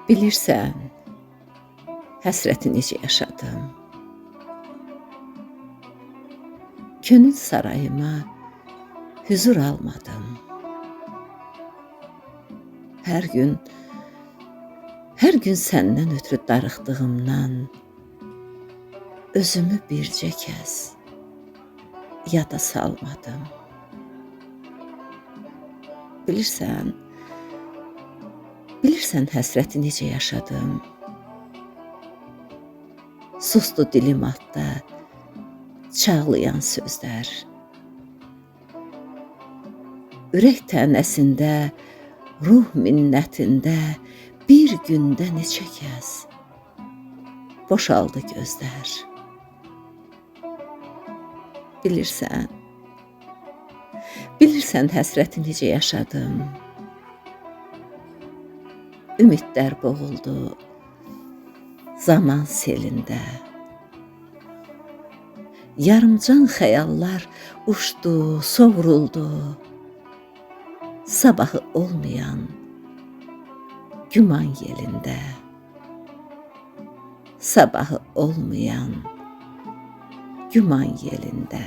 Bilirsən, həsrəti necə yaşadım. Könül sarayıma hüzur almadım. Hər gün səndən ötürü darıxdığımdan özümü bircə kəz yada salmadım. Bilirsən həsrəti necə yaşadım. Sustu dilim altda çağlayan sözlər. Ürək tənəsində, ruh minnətində bir gündə neçə kəz boşaldı gözlər. Bilirsən həsrəti necə yaşadım. Ümidlər boğuldu zaman selində. Yarımcan xəyallar uçdu, sovruldu. Sabahı olmayan güman yelində. Sabahı olmayan güman yelində.